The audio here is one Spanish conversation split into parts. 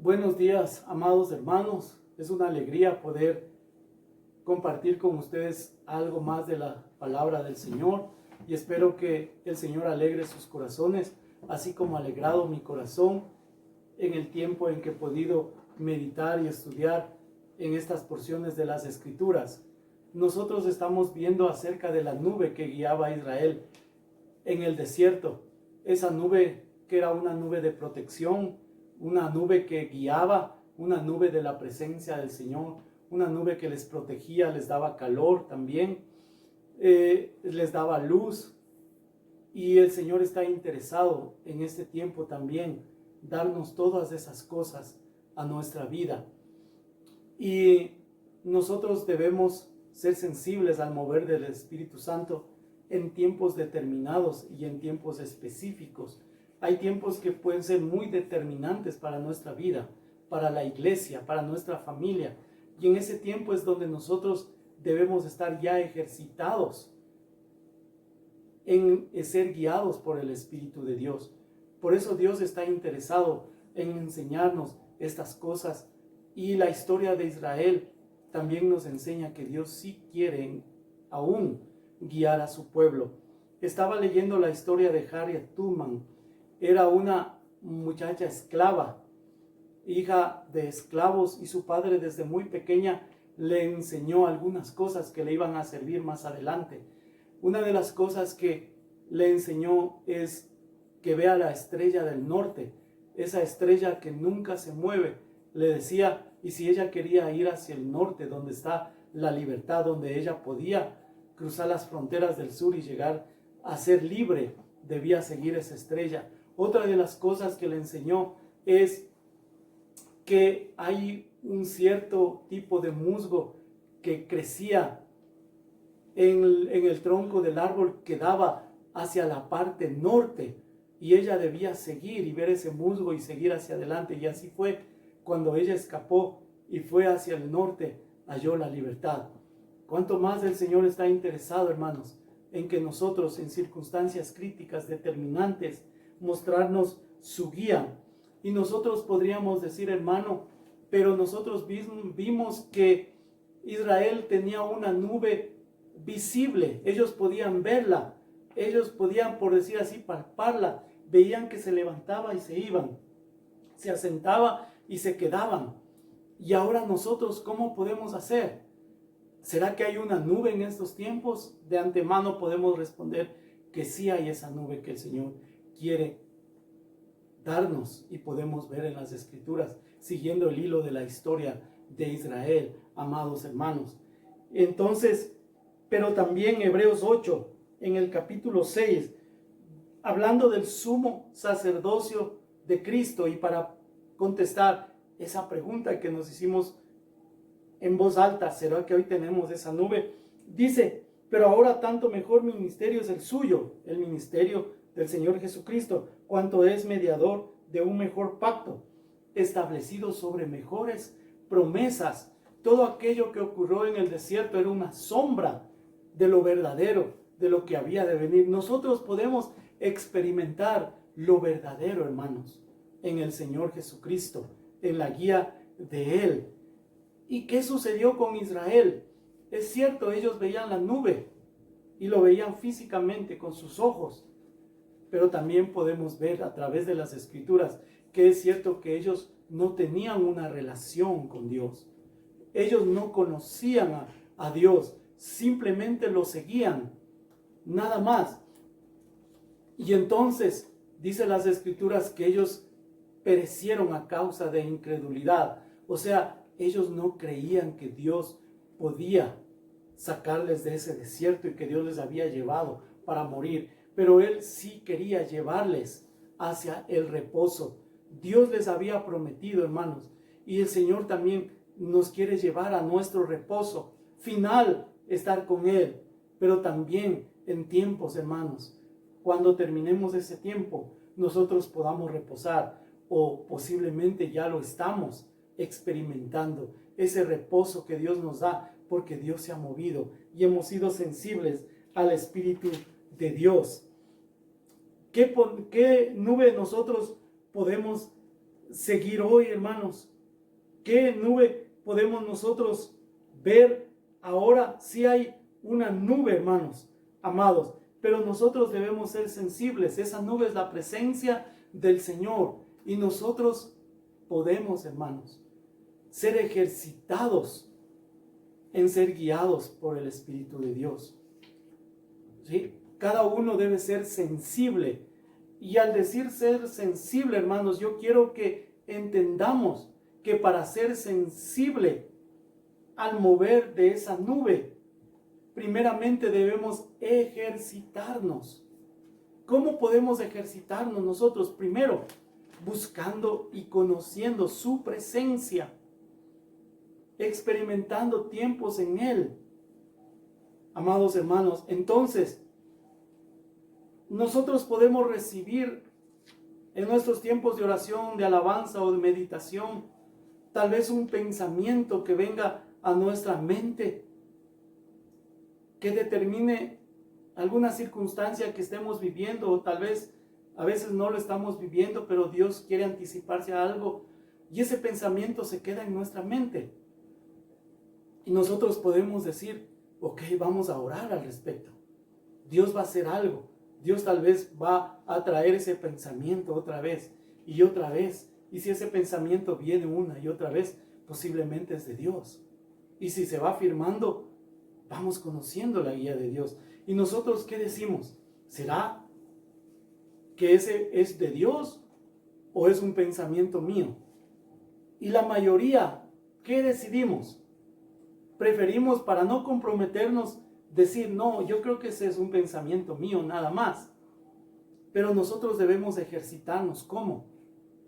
Buenos días, amados hermanos. Es una alegría poder compartir con ustedes algo más de la palabra del Señor y espero que el Señor alegre sus corazones, así como ha alegrado mi corazón en el tiempo en que he podido meditar y estudiar en estas porciones de las Escrituras. Nosotros estamos viendo acerca de la nube que guiaba a Israel en el desierto. Esa nube que era una nube de protección, una nube que guiaba, una nube de la presencia del Señor, una nube que les protegía, les daba calor también, les daba luz. Y el Señor está interesado en este tiempo también darnos todas esas cosas a nuestra vida. Y nosotros debemos ser sensibles al mover del Espíritu Santo en tiempos determinados y en tiempos específicos. Hay tiempos que pueden ser muy determinantes para nuestra vida, para la iglesia, para nuestra familia. Y en ese tiempo es donde nosotros debemos estar ya ejercitados en ser guiados por el Espíritu de Dios. Por eso Dios está interesado en enseñarnos estas cosas. Y la historia de Israel también nos enseña que Dios sí quiere aún guiar a su pueblo. Estaba leyendo la historia de Harriet Tubman. Era una muchacha esclava, hija de esclavos, y su padre desde muy pequeña le enseñó algunas cosas que le iban a servir más adelante. Una de las cosas que le enseñó es que vea la estrella del norte, esa estrella que nunca se mueve. Le decía, y si ella quería ir hacia el norte, donde está la libertad, donde ella podía cruzar las fronteras del sur y llegar a ser libre, debía seguir esa estrella. Otra de las cosas que le enseñó es que hay un cierto tipo de musgo que crecía en el tronco del árbol que daba hacia la parte norte, y ella debía seguir y ver ese musgo y seguir hacia adelante. Y así fue. Cuando ella escapó y fue hacia el norte, halló la libertad. Cuánto más el Señor está interesado, hermanos, en que nosotros en circunstancias críticas, determinantes, mostrarnos su guía. Y nosotros podríamos decir, hermano, pero nosotros vimos que Israel tenía una nube visible. Ellos podían verla. Ellos podían, por decir así, palparla. Veían que se levantaba y se iban. Se asentaba y se quedaban. Y ahora nosotros, ¿cómo podemos hacer? ¿Será que hay una nube en estos tiempos? De antemano podemos responder que sí hay esa nube que el Señor quiere darnos y podemos ver en las Escrituras, siguiendo el hilo de la historia de Israel, amados hermanos. Entonces, pero también Hebreos 8, en el capítulo 6, hablando del sumo sacerdocio de Cristo, y para contestar esa pregunta que nos hicimos en voz alta, ¿será que hoy tenemos esa nube? Dice, pero ahora tanto mejor ministerio es el suyo, el ministerio del Señor Jesucristo, cuanto es mediador de un mejor pacto, establecido sobre mejores promesas. Todo aquello que ocurrió en el desierto era una sombra de lo verdadero, de lo que había de venir. Nosotros podemos experimentar lo verdadero, hermanos, en el Señor Jesucristo, en la guía de Él. ¿Y qué sucedió con Israel? Es cierto, ellos veían la nube y lo veían físicamente con sus ojos, pero también podemos ver a través de las Escrituras que es cierto que ellos no tenían una relación con Dios. Ellos no conocían a Dios, simplemente lo seguían, nada más. Y entonces dice las Escrituras que ellos perecieron a causa de incredulidad. O sea, ellos no creían que Dios podía sacarles de ese desierto y que Dios les había llevado para morir. Pero Él sí quería llevarles hacia el reposo. Dios les había prometido, hermanos, y el Señor también nos quiere llevar a nuestro reposo final, estar con Él. Pero también en tiempos, hermanos, cuando terminemos ese tiempo, nosotros podamos reposar, o posiblemente ya lo estamos experimentando, ese reposo que Dios nos da, porque Dios se ha movido y hemos sido sensibles al Espíritu de Dios. ¿Qué nube nosotros podemos seguir hoy, hermanos? ¿Qué nube podemos nosotros ver ahora? Sí hay una nube, hermanos, amados, pero nosotros debemos ser sensibles. Esa nube es la presencia del Señor y nosotros podemos, hermanos, ser ejercitados en ser guiados por el Espíritu de Dios. ¿Sí? Cada uno debe ser sensible. Y al decir ser sensible, hermanos, yo quiero que entendamos que para ser sensible al mover de esa nube, primeramente debemos ejercitarnos. ¿Cómo podemos ejercitarnos nosotros? Primero, buscando y conociendo su presencia, experimentando tiempos en Él. Amados hermanos, entonces, nosotros podemos recibir en nuestros tiempos de oración, de alabanza o de meditación, tal vez un pensamiento que venga a nuestra mente, que determine alguna circunstancia que estemos viviendo, o tal vez a veces no lo estamos viviendo, pero Dios quiere anticiparse a algo, y ese pensamiento se queda en nuestra mente. Y nosotros podemos decir, ok, vamos a orar al respecto. Dios va a hacer algo. Dios tal vez va a traer ese pensamiento otra vez y otra vez. Y si ese pensamiento viene una y otra vez, posiblemente es de Dios. Y si se va afirmando, vamos conociendo la guía de Dios. ¿Y nosotros qué decimos? ¿Será que ese es de Dios o es un pensamiento mío? Y la mayoría, ¿qué decidimos? Preferimos, para no comprometernos, decir, no, yo creo que ese es un pensamiento mío, nada más. Pero nosotros debemos ejercitarnos. ¿Cómo?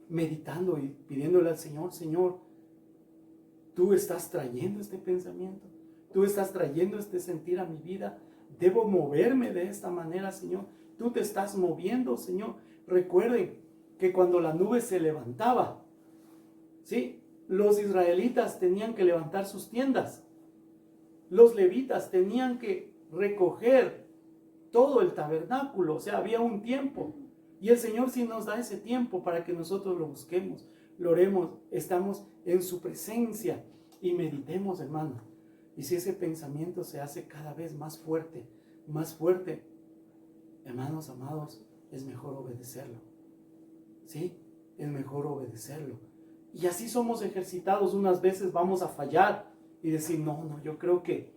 Meditando y pidiéndole al Señor, Señor, tú estás trayendo este pensamiento, tú estás trayendo este sentir a mi vida, debo moverme de esta manera, Señor, tú te estás moviendo, Señor. Recuerden que cuando la nube se levantaba, ¿sí?, los israelitas tenían que levantar sus tiendas. Los levitas tenían que recoger todo el tabernáculo, o sea, había un tiempo. Y el Señor sí nos da ese tiempo para que nosotros lo busquemos, lo oremos, estamos en su presencia y meditemos, hermano. Y si ese pensamiento se hace cada vez más fuerte, hermanos amados, es mejor obedecerlo. ¿Sí? Es mejor obedecerlo. Y así somos ejercitados. Unas veces vamos a fallar y decir, no, yo creo que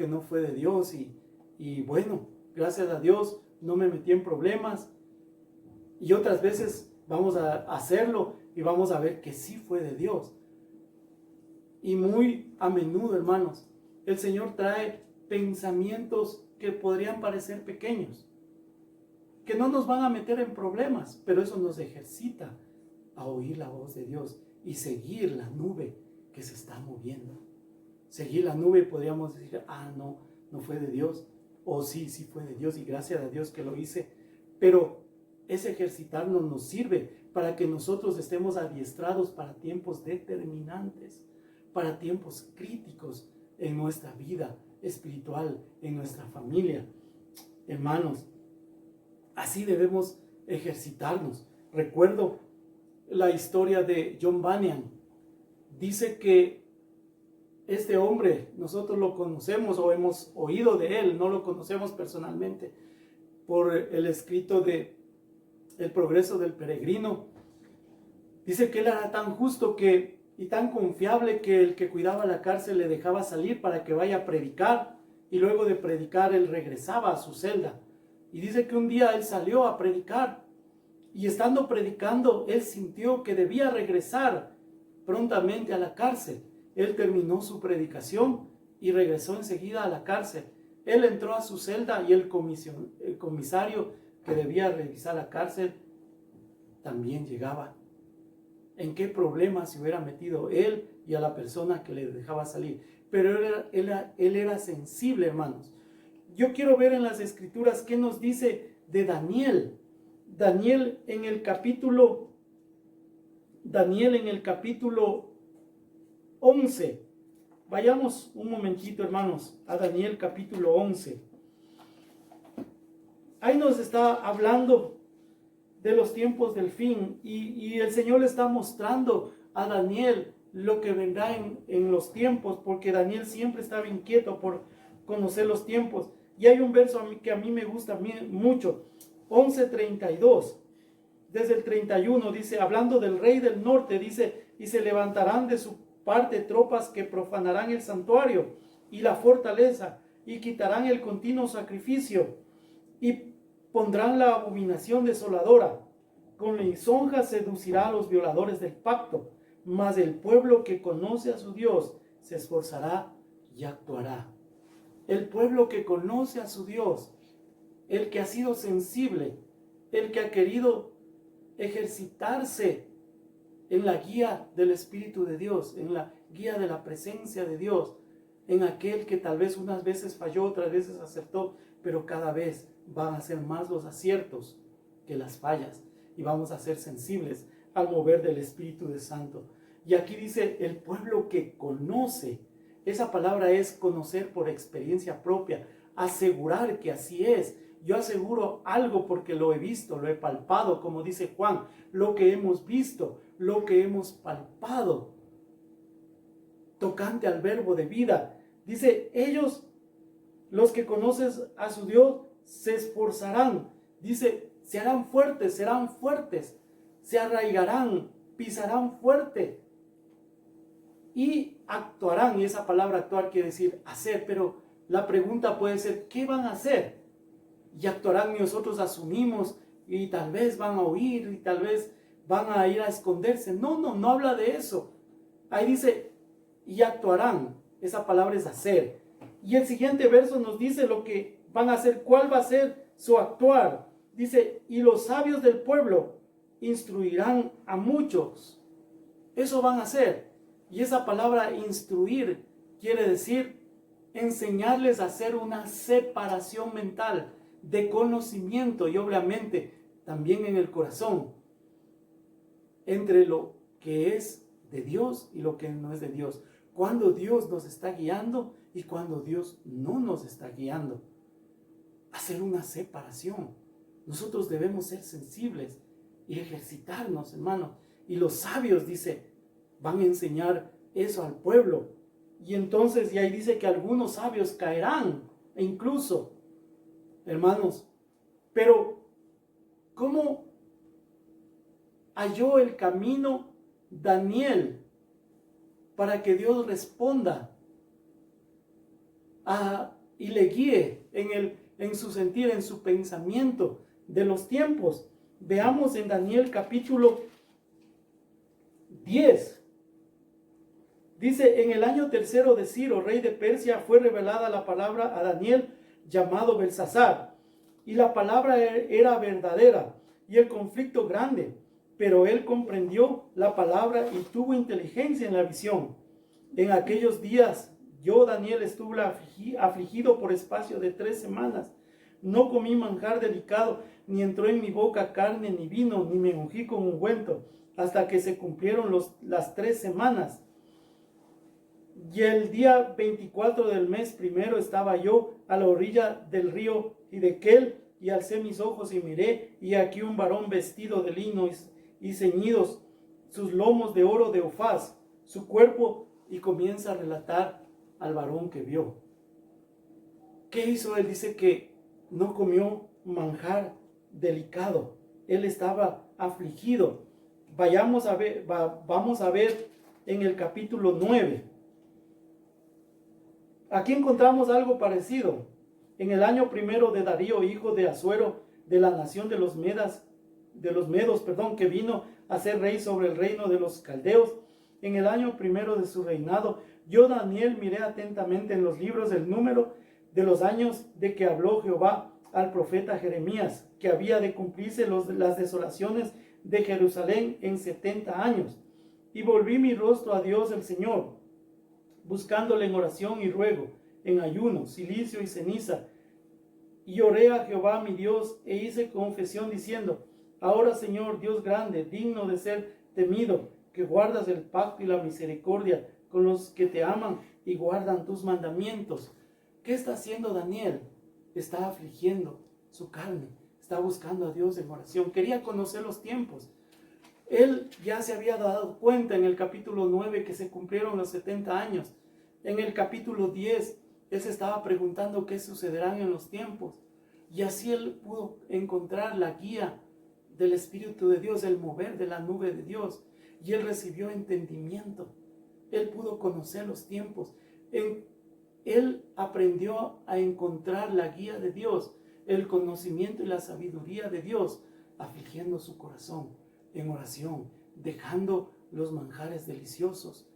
no fue de Dios y bueno, gracias a Dios no me metí en problemas. Y otras veces vamos a hacerlo y vamos a ver que sí fue de Dios. Y muy a menudo, hermanos, el Señor trae pensamientos que podrían parecer pequeños, que no nos van a meter en problemas, pero eso nos ejercita a oír la voz de Dios y seguir la nube que se está moviendo. Seguir la nube, podríamos decir, no fue de Dios, o sí fue de Dios y gracias a Dios que lo hice, pero ese ejercitarnos nos sirve para que nosotros estemos adiestrados para tiempos determinantes, para tiempos críticos en nuestra vida espiritual, en nuestra familia. Hermanos, así debemos ejercitarnos. Recuerdo la historia de John Bunyan. Dice que este hombre, nosotros lo conocemos o hemos oído de él, no lo conocemos personalmente, por el escrito de El progreso del peregrino. Dice que él era tan justo y tan confiable que el que cuidaba la cárcel le dejaba salir para que vaya a predicar, y luego de predicar él regresaba a su celda. Y dice que un día él salió a predicar y estando predicando él sintió que debía regresar prontamente a la cárcel. Él terminó su predicación y regresó enseguida a la cárcel. Él entró a su celda y el comisario que debía revisar la cárcel también llegaba. ¿En qué problema se hubiera metido él y a la persona que le dejaba salir? Pero él era sensible, hermanos. Yo quiero ver en las Escrituras qué nos dice de Daniel. Daniel en el capítulo 11. Vayamos un momentito, hermanos, a Daniel capítulo 11. Ahí nos está hablando de los tiempos del fin. Y el Señor le está mostrando a Daniel lo que vendrá en los tiempos, porque Daniel siempre estaba inquieto por conocer los tiempos. Y hay un verso que a mí me gusta mucho, 11:32, desde el 31, dice, hablando del rey del norte, dice, y se levantarán de su parte tropas que profanarán el santuario y la fortaleza, y quitarán el continuo sacrificio, y pondrán la abominación desoladora. Con lisonja seducirá a los violadores del pacto, mas el pueblo que conoce a su Dios se esforzará y actuará. El pueblo que conoce a su Dios, el que ha sido sensible, el que ha querido ejercitarse en la guía del Espíritu de Dios, en la guía de la presencia de Dios, en aquel que tal vez unas veces falló, otras veces acertó, pero cada vez van a ser más los aciertos que las fallas, y vamos a ser sensibles al mover del Espíritu de Santo. Y aquí dice, el pueblo que conoce, esa palabra es conocer por experiencia propia, asegurar que así es. Yo aseguro algo porque lo he visto, lo he palpado, como dice Juan, lo que hemos visto, lo que hemos palpado, tocante al verbo de vida. Dice, ellos, los que conocen a su Dios, se esforzarán. Dice, se harán fuertes, serán fuertes, se arraigarán, pisarán fuerte y actuarán. Y esa palabra actuar quiere decir hacer, pero la pregunta puede ser, ¿qué van a hacer? Y actuarán, y nosotros asumimos, y tal vez van a huir, y tal vez van a ir a esconderse. No habla de eso. Ahí dice, y actuarán. Esa palabra es hacer. Y el siguiente verso nos dice lo que van a hacer, cuál va a ser su actuar. Dice, y los sabios del pueblo instruirán a muchos. Eso van a hacer. Y esa palabra instruir quiere decir enseñarles a hacer una separación mental de conocimiento, y obviamente también en el corazón, entre lo que es de Dios y lo que no es de Dios. Cuando Dios nos está guiando y cuando Dios no nos está guiando. Hacer una separación. Nosotros debemos ser sensibles y ejercitarnos, hermanos. Y los sabios, dice, van a enseñar eso al pueblo. Y entonces, y ahí dice que algunos sabios caerán, e incluso, hermanos, pero ¿cómo halló el camino Daniel para que Dios responda y le guíe en su sentir, en su pensamiento de los tiempos? Veamos en Daniel capítulo 10. Dice, en el año tercero de Ciro, rey de Persia, fue revelada la palabra a Daniel, llamado Belsasar. Y la palabra era verdadera y el conflicto grande, pero él comprendió la palabra y tuvo inteligencia en la visión. En aquellos días yo, Daniel, estuve afligido por espacio de 3 semanas. No comí manjar delicado, ni entró en mi boca carne ni vino, ni me ungí con ungüento, hasta que se cumplieron las 3 semanas. Y el día 24 del mes primero estaba yo a la orilla del río Hidekel, y alcé mis ojos y miré, y aquí un varón vestido de lino y ceñidos sus lomos de oro de Ufaz, su cuerpo, y comienza a relatar al varón que vio. ¿Qué hizo él? Dice que no comió manjar delicado. Él estaba afligido. Vamos a ver en el capítulo 9. Aquí encontramos algo parecido. En el año primero de Darío, hijo de Asuero, de la nación de los medos, que vino a ser rey sobre el reino de los caldeos, en el año primero de su reinado, yo, Daniel, miré atentamente en los libros el número de los años de que habló Jehová al profeta Jeremías, que había de cumplirse las desolaciones de Jerusalén en 70 años. Y volví mi rostro a Dios el Señor, buscándole en oración y ruego, en ayuno, cilicio y ceniza. Y oré a Jehová mi Dios, e hice confesión diciendo, ahora, Señor, Dios grande, digno de ser temido, que guardas el pacto y la misericordia con los que te aman y guardan tus mandamientos. ¿Qué está haciendo Daniel? Está afligiendo su carne, Está buscando a Dios en oración. Quería conocer los tiempos. Él ya se había dado cuenta en el capítulo 9 que se cumplieron los 70 años. En el capítulo 10, él se estaba preguntando qué sucederán en los tiempos. Y así él pudo encontrar la guía del Espíritu de Dios, el mover de la nube de Dios. Y él recibió entendimiento. Él pudo conocer los tiempos. Él aprendió a encontrar la guía de Dios, el conocimiento y la sabiduría de Dios, afligiendo su corazón en oración, dejando los manjares deliciosos,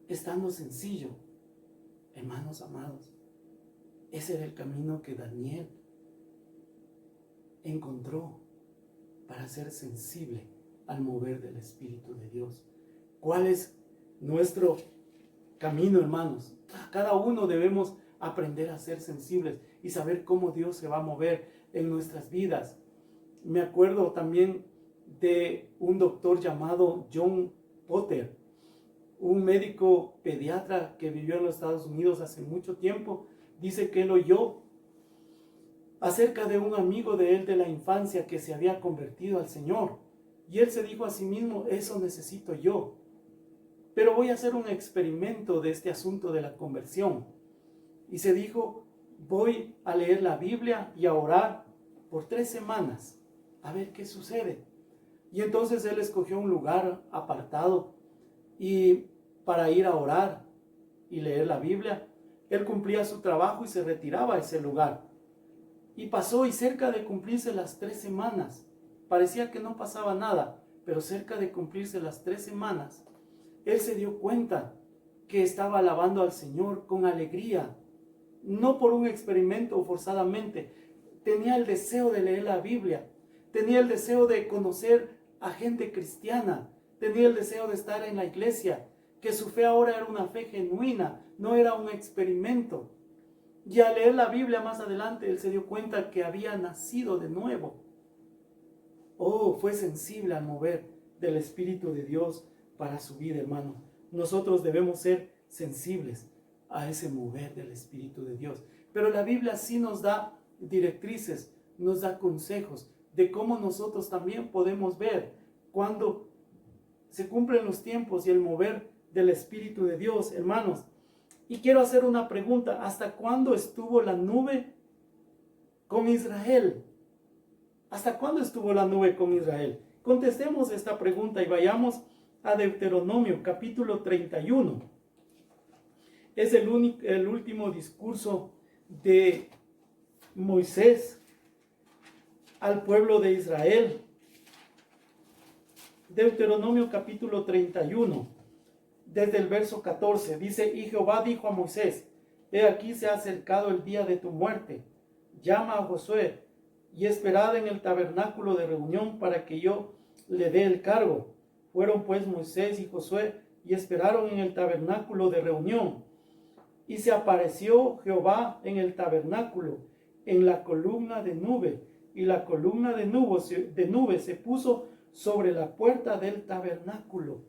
estando sencillo. Hermanos amados, ese era el camino que Daniel encontró para ser sensible al mover del Espíritu de Dios. ¿Cuál es nuestro camino, hermanos? Cada uno debemos aprender a ser sensibles y saber cómo Dios se va a mover en nuestras vidas. Me acuerdo también de un doctor llamado John Potter, un médico pediatra que vivió en los Estados Unidos hace mucho tiempo. Dice que él oyó acerca de un amigo de él de la infancia que se había convertido al Señor. Y él se dijo a sí mismo, eso necesito yo. Pero voy a hacer un experimento de este asunto de la conversión. Y se dijo, voy a leer la Biblia y a orar por 3 semanas, a ver qué sucede. Y entonces él escogió un lugar apartado y para ir a orar y leer la Biblia. Él cumplía su trabajo y se retiraba a ese lugar. Y pasó, y cerca de cumplirse las 3 semanas, parecía que no pasaba nada, pero cerca de cumplirse las 3 semanas, él se dio cuenta que estaba alabando al Señor con alegría, no por un experimento forzadamente. Tenía el deseo de leer la Biblia, tenía el deseo de conocer a gente cristiana, tenía el deseo de estar en la iglesia, que su fe ahora era una fe genuina, no era un experimento. Y al leer la Biblia más adelante, él se dio cuenta que había nacido de nuevo. Oh, fue sensible al mover del Espíritu de Dios para su vida, hermano. Nosotros debemos ser sensibles a ese mover del Espíritu de Dios. Pero la Biblia sí nos da directrices, nos da consejos de cómo nosotros también podemos ver cuando se cumplen los tiempos y el mover del Espíritu de Dios, hermanos. Y quiero hacer una pregunta, ¿hasta cuándo estuvo la nube con Israel? ¿Hasta cuándo estuvo la nube con Israel? Contestemos esta pregunta y vayamos a Deuteronomio capítulo 31. Es el último discurso de Moisés al pueblo de Israel. Deuteronomio capítulo 31. Desde el verso 14, dice, y Jehová dijo a Moisés, he aquí se ha acercado el día de tu muerte, llama a Josué y esperad en el tabernáculo de reunión para que yo le dé el cargo. Fueron pues Moisés y Josué y esperaron en el tabernáculo de reunión. Y se apareció Jehová en el tabernáculo, en la columna de nube, y la columna de nube se puso sobre la puerta del tabernáculo.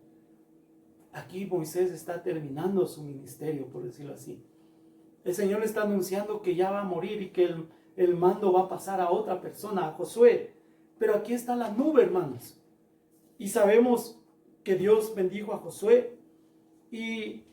Aquí Moisés está terminando su ministerio, por decirlo así. El Señor está anunciando que ya va a morir y que el mando va a pasar a otra persona, a Josué. Pero aquí está la nube, hermanos. Y sabemos que Dios bendijo a Josué y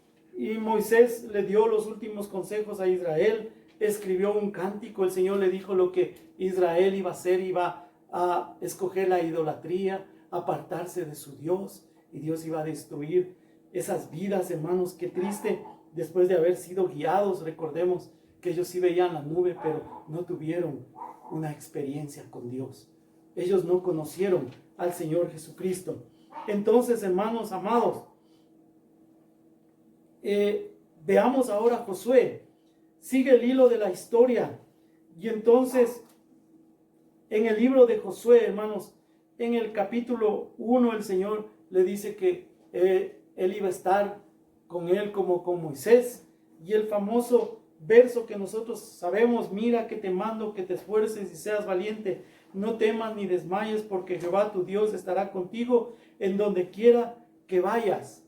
Moisés le dio los últimos consejos a Israel. Escribió un cántico. El Señor le dijo lo que Israel iba a hacer. Iba a escoger la idolatría, apartarse de su Dios. Y Dios iba a destruir esas vidas, hermanos. Qué triste, después de haber sido guiados. Recordemos que ellos sí veían la nube, pero no tuvieron una experiencia con Dios. Ellos no conocieron al Señor Jesucristo. Entonces, hermanos amados, veamos ahora a Josué. Sigue el hilo de la historia. Y entonces, en el libro de Josué, hermanos, en el capítulo 1, el Señor le dice que Él iba a estar con él como con Moisés. Y el famoso verso que nosotros sabemos, mira que te mando que te esfuerces y seas valiente. No temas ni desmayes, porque Jehová tu Dios estará contigo en donde quiera que vayas.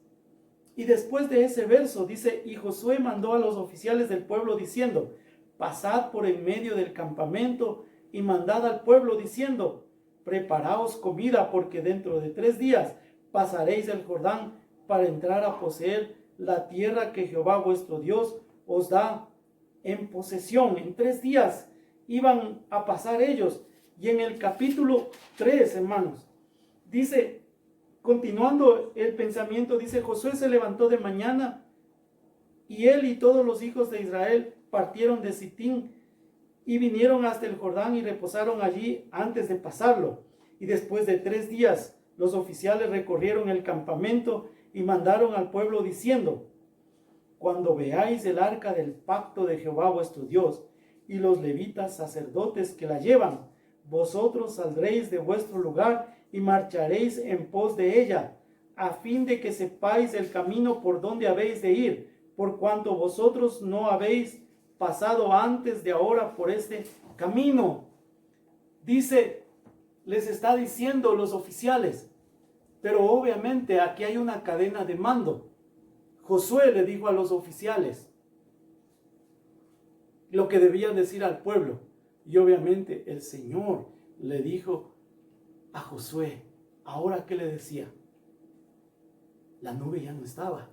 Y después de ese verso dice, y Josué mandó a los oficiales del pueblo diciendo, pasad por en medio del campamento y mandad al pueblo diciendo, preparaos comida, porque dentro de 3 días pasaréis el Jordán para entrar a poseer la tierra que Jehová vuestro Dios os da en posesión. En 3 días iban a pasar ellos. Y en el capítulo 3, hermanos, dice, continuando el pensamiento, dice, Josué se levantó de mañana y él y todos los hijos de Israel partieron de Sitín y vinieron hasta el Jordán y reposaron allí antes de pasarlo. Y después de 3 días los oficiales recorrieron el campamento y mandaron al pueblo diciendo, cuando veáis el arca del pacto de Jehová vuestro Dios y los levitas sacerdotes que la llevan, vosotros saldréis de vuestro lugar y marcharéis en pos de ella, a fin de que sepáis el camino por donde habéis de ir, por cuanto vosotros no habéis pasado antes de ahora por este camino. Dice, les está diciendo los oficiales, pero obviamente aquí hay una cadena de mando. Josué le dijo a los oficiales lo que debían decir al pueblo. Y obviamente el Señor le dijo a Josué, ¿ahora qué le decía? La nube ya no estaba.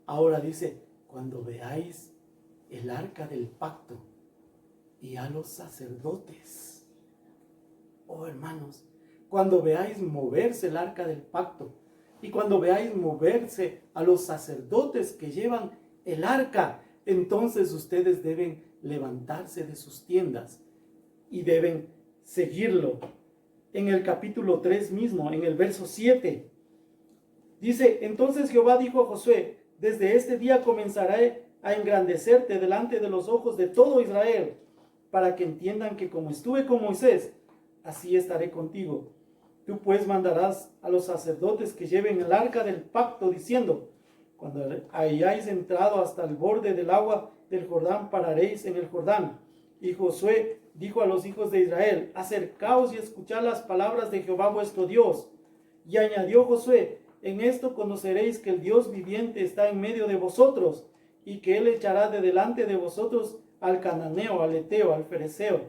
Ahora dice, cuando veáis el arca del pacto y a los sacerdotes. Oh, hermanos, cuando veáis moverse el arca del pacto y cuando veáis moverse a los sacerdotes que llevan el arca, entonces ustedes deben levantarse de sus tiendas y deben seguirlo. En el capítulo 3 mismo, en el verso 7, dice, entonces Jehová dijo a Josué, desde este día comenzaré a engrandecerte delante de los ojos de todo Israel, para que entiendan que como estuve con Moisés, así estaré contigo. Tú pues mandarás a los sacerdotes que lleven el arca del pacto, diciendo, cuando hayáis entrado hasta el borde del agua del Jordán, pararéis en el Jordán. Y Josué dijo a los hijos de Israel, acercaos y escuchad las palabras de Jehová vuestro Dios. Y añadió Josué, en esto conoceréis que el Dios viviente está en medio de vosotros, y que él echará de delante de vosotros al cananeo, al eteo, al fereceo,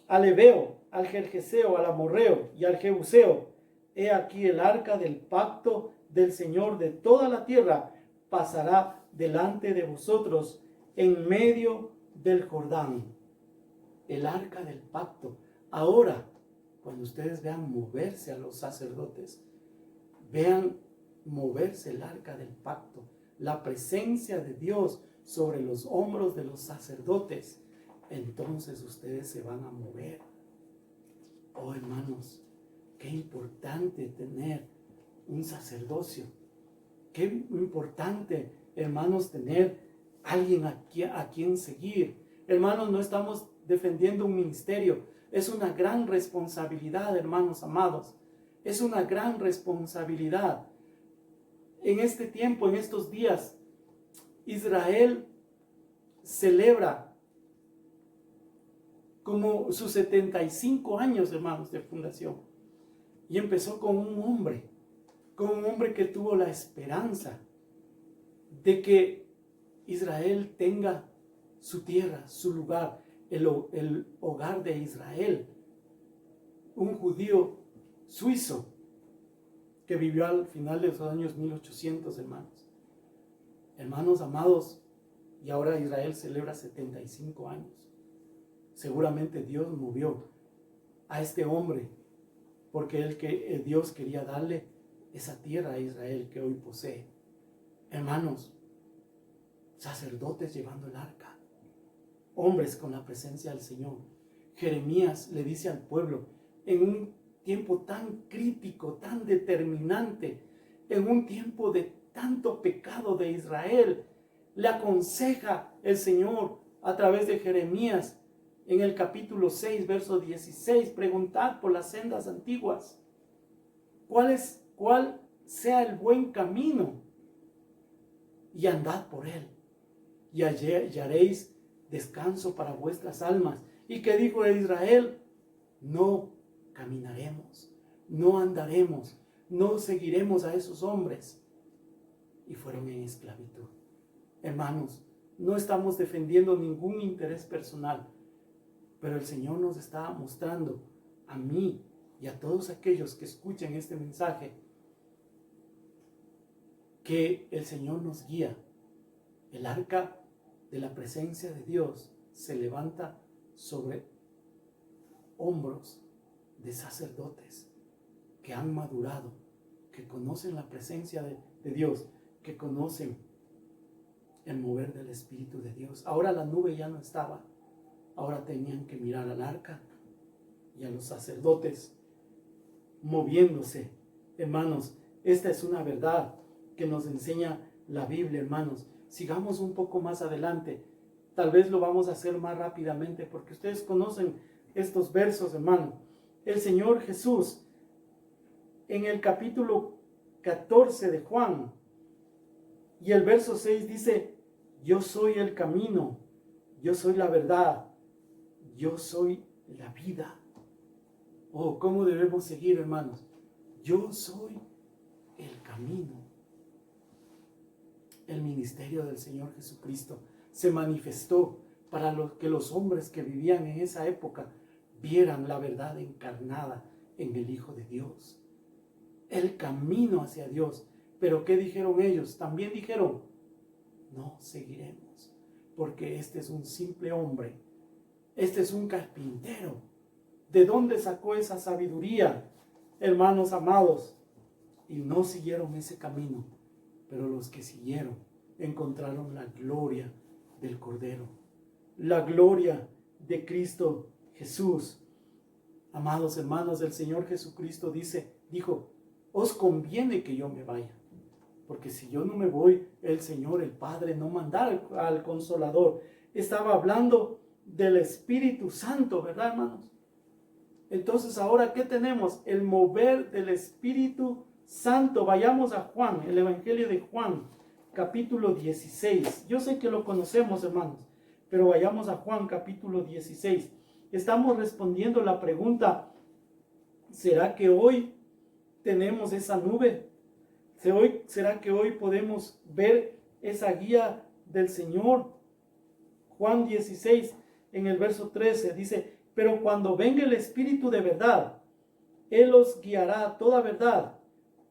al heveo, al gergeseo, al amorreo y al jebuseo. He aquí el arca del pacto del Señor de toda la tierra pasará delante de vosotros en medio del Jordán. El arca del pacto. Ahora, cuando ustedes vean moverse a los sacerdotes, vean moverse el arca del pacto, la presencia de Dios sobre los hombros de los sacerdotes, entonces ustedes se van a mover. Oh, hermanos, qué importante tener un sacerdocio. Qué importante, hermanos, tener alguien a quien seguir. Hermanos, no estamos defendiendo un ministerio. Es una gran responsabilidad, hermanos amados. Es una gran responsabilidad. En este tiempo, en estos días, Israel celebra como sus 75 años, hermanos, de fundación. Y empezó con un hombre que tuvo la esperanza de que Israel tenga su tierra, su lugar, el hogar de Israel. Un judío suizo que vivió al final de los años 1800, hermanos. Hermanos amados, y ahora Israel celebra 75 años. Seguramente Dios movió a este hombre porque Dios quería darle esa tierra a Israel que hoy posee. Hermanos, sacerdotes llevando el arca, hombres con la presencia del Señor. Jeremías le dice al pueblo, en un tiempo tan crítico, tan determinante, en un tiempo de tanto pecado de Israel, le aconseja el Señor a través de Jeremías en el capítulo 6, verso 16, preguntad por las sendas antiguas, cuál sea el buen camino, y andad por él, y hallaréis descanso para vuestras almas. ¿Y qué dijo Israel? No caminaremos, no andaremos, no seguiremos a esos hombres. Y fueron en esclavitud. Hermanos, no estamos defendiendo ningún interés personal, pero el Señor nos está mostrando a mí y a todos aquellos que escuchen este mensaje que el Señor nos guía. El arca de la presencia de Dios se levanta sobre hombros de sacerdotes que han madurado, que conocen la presencia de Dios, que conocen el mover del Espíritu de Dios. Ahora la nube ya no estaba, ahora tenían que mirar al arca y a los sacerdotes moviéndose. Hermanos, esta es una verdad que nos enseña la Biblia, hermanos. Sigamos un poco más adelante, tal vez lo vamos a hacer más rápidamente porque ustedes conocen estos versos, hermano. El Señor Jesús en el capítulo 14 de Juan y el verso 6 dice: yo soy el camino, yo soy la verdad, yo soy la vida. Oh, ¿cómo debemos seguir, hermanos? Yo soy el camino. El ministerio del Señor Jesucristo se manifestó para que los hombres que vivían en esa época vieran la verdad encarnada en el Hijo de Dios. El camino hacia Dios. Pero ¿qué dijeron ellos? También dijeron: no seguiremos, porque este es un simple hombre, este es un carpintero. ¿De dónde sacó esa sabiduría, hermanos amados? Y no siguieron ese camino, pero los que siguieron encontraron la gloria del Cordero, la gloria de Cristo Jesús. Amados hermanos, el Señor Jesucristo dijo: os conviene que yo me vaya, porque si yo no me voy, el Señor, el Padre, no mandará al Consolador. Estaba hablando del Espíritu Santo, ¿verdad, hermanos? Entonces, ahora, ¿qué tenemos? El mover del Espíritu Santo. Vayamos a Juan, el Evangelio de Juan, capítulo 16. Yo sé que lo conocemos, hermanos, pero vayamos a Juan, capítulo 16. Estamos respondiendo la pregunta: ¿será que hoy tenemos esa nube? ¿Será que hoy podemos ver esa guía del Señor? Juan 16, en el verso 13, dice: pero cuando venga el Espíritu de verdad, Él os guiará a toda verdad,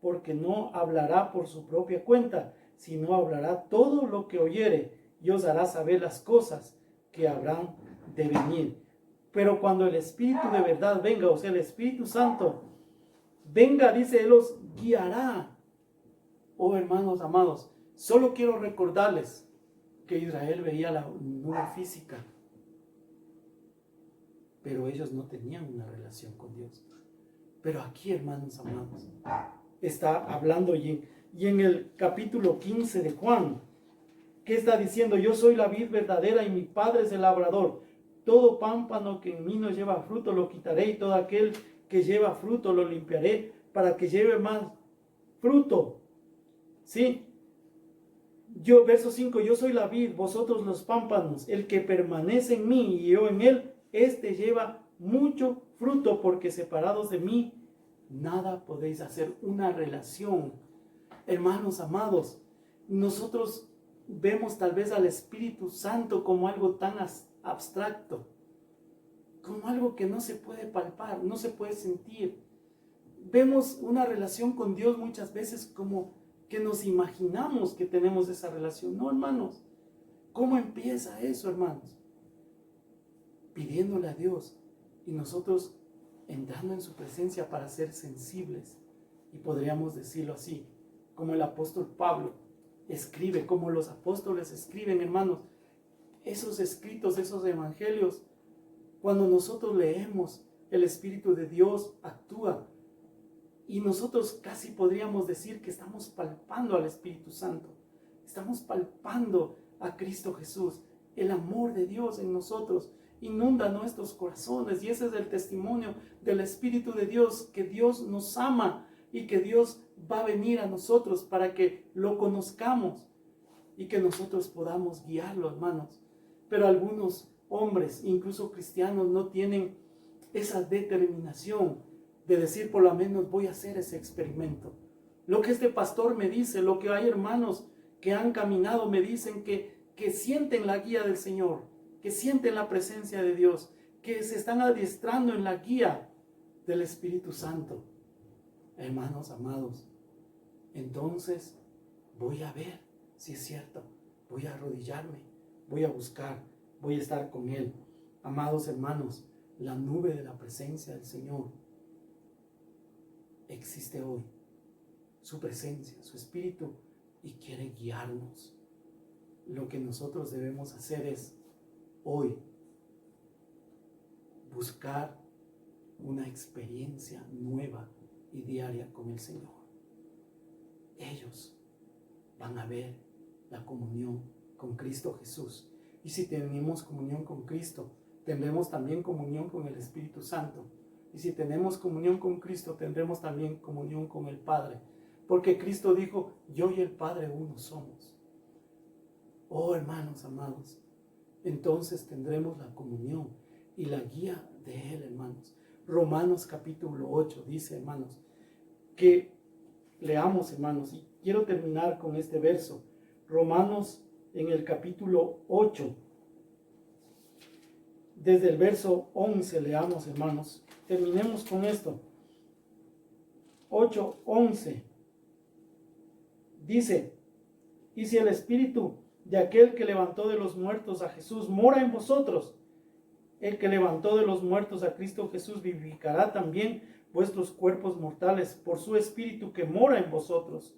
porque no hablará por su propia cuenta, sino hablará todo lo que oyere, y os hará saber las cosas que habrán de venir. Pero cuando el Espíritu de verdad venga, o sea, el Espíritu Santo venga, dice, Él os guiará. Oh, hermanos amados, solo quiero recordarles que Israel veía la nube física, pero ellos no tenían una relación con Dios. Pero aquí, hermanos amados, está hablando y en el capítulo 15 de Juan, ¿qué está diciendo? Yo soy la vid verdadera y mi Padre es el labrador. Todo pámpano que en mí no lleva fruto lo quitaré, y todo aquel que lleva fruto lo limpiaré para que lleve más fruto. ¿Sí? Verso 5, yo soy la vid, vosotros los pámpanos. El que permanece en mí y yo en él, este lleva mucho fruto, porque separados de mí nada podéis hacer. Una relación. Hermanos amados, nosotros vemos tal vez al Espíritu Santo como algo tan abstracto, como algo que no se puede palpar, no se puede sentir. Vemos una relación con Dios muchas veces como que nos imaginamos que tenemos esa relación. No, hermanos. ¿Cómo empieza eso, hermanos? Pidiéndole a Dios y nosotros entrando en su presencia para ser sensibles. Y podríamos decirlo así, como el apóstol Pablo escribe, como los apóstoles escriben, hermanos, esos escritos, esos evangelios. Cuando nosotros leemos, el Espíritu de Dios actúa. Y nosotros casi podríamos decir que estamos palpando al Espíritu Santo. Estamos palpando a Cristo Jesús. El amor de Dios en nosotros inunda nuestros corazones. Y ese es el testimonio del Espíritu de Dios, que Dios nos ama y que Dios va a venir a nosotros para que lo conozcamos y que nosotros podamos guiarlo, hermanos. Pero algunos hombres, incluso cristianos, no tienen esa determinación de decir, por lo menos voy a hacer ese experimento. Lo que este pastor me dice, lo que hay hermanos que han caminado me dicen que que sienten la guía del Señor, que sienten la presencia de Dios, que se están adiestrando en la guía del Espíritu Santo. Hermanos amados, entonces voy a ver si es cierto, voy a arrodillarme, voy a buscar, voy a estar con Él. Amados hermanos, la nube de la presencia del Señor existe hoy. Su presencia, su Espíritu, y quiere guiarnos. Lo que nosotros debemos hacer es hoy buscar una experiencia nueva y diaria con el Señor. Ellos van a ver la comunión con Cristo Jesús. Y si tenemos comunión con Cristo, tendremos también comunión con el Espíritu Santo. Y si tenemos comunión con Cristo, tendremos también comunión con el Padre. Porque Cristo dijo, yo y el Padre uno somos. Oh, hermanos amados, entonces tendremos la comunión y la guía de Él, hermanos. Romanos capítulo 8 dice, hermanos, que leamos, hermanos, y quiero terminar con este verso. Romanos en el capítulo 8, desde el verso 11 leamos, hermanos. Terminemos con esto. 8:11 dice, y si el Espíritu de aquel que levantó de los muertos a Jesús mora en vosotros, el que levantó de los muertos a Cristo Jesús vivificará también vuestros cuerpos mortales por su Espíritu que mora en vosotros.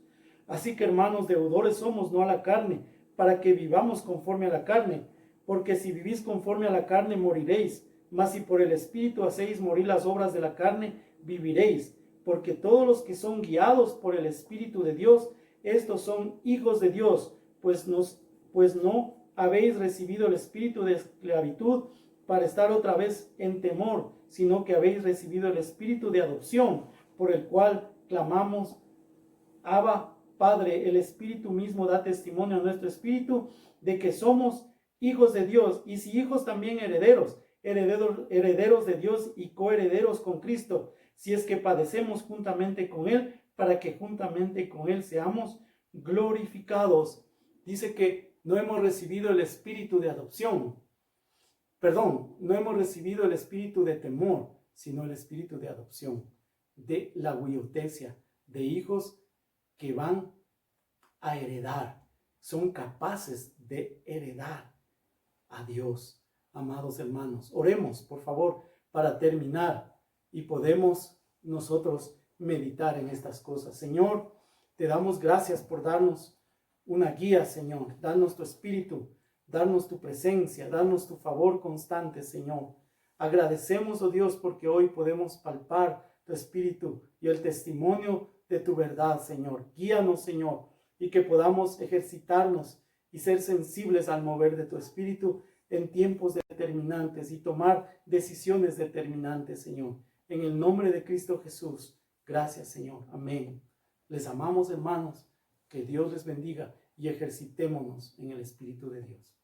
Así que, hermanos, deudores somos, no a la carne, para que vivamos conforme a la carne, porque si vivís conforme a la carne moriréis, mas si por el Espíritu hacéis morir las obras de la carne, viviréis, porque todos los que son guiados por el Espíritu de Dios, estos son hijos de Dios, pues no habéis recibido el espíritu de esclavitud para estar otra vez en temor, sino que habéis recibido el espíritu de adopción, por el cual clamamos, Abba, Padre. El Espíritu mismo da testimonio a nuestro espíritu de que somos hijos de Dios, y si hijos también herederos de Dios y coherederos con Cristo, si es que padecemos juntamente con Él, para que juntamente con Él seamos glorificados. Dice que no hemos recibido el espíritu de adopción. No hemos recibido el espíritu de temor, sino el espíritu de adopción, de la huiotesia, de hijos que van a heredar, son capaces de heredar a Dios. Amados hermanos, oremos, por favor, para terminar y podemos nosotros meditar en estas cosas. Señor, te damos gracias por darnos una guía, Señor. Danos tu espíritu, danos tu presencia, danos tu favor constante, Señor. Agradecemos, oh Dios, porque hoy podemos palpar tu espíritu y el testimonio de tu verdad, Señor. Guíanos, Señor, y que podamos ejercitarnos y ser sensibles al mover de tu espíritu en tiempos determinantes y tomar decisiones determinantes, Señor. En el nombre de Cristo Jesús. Gracias, Señor. Amén. Les amamos, hermanos. Que Dios les bendiga y ejercitémonos en el Espíritu de Dios.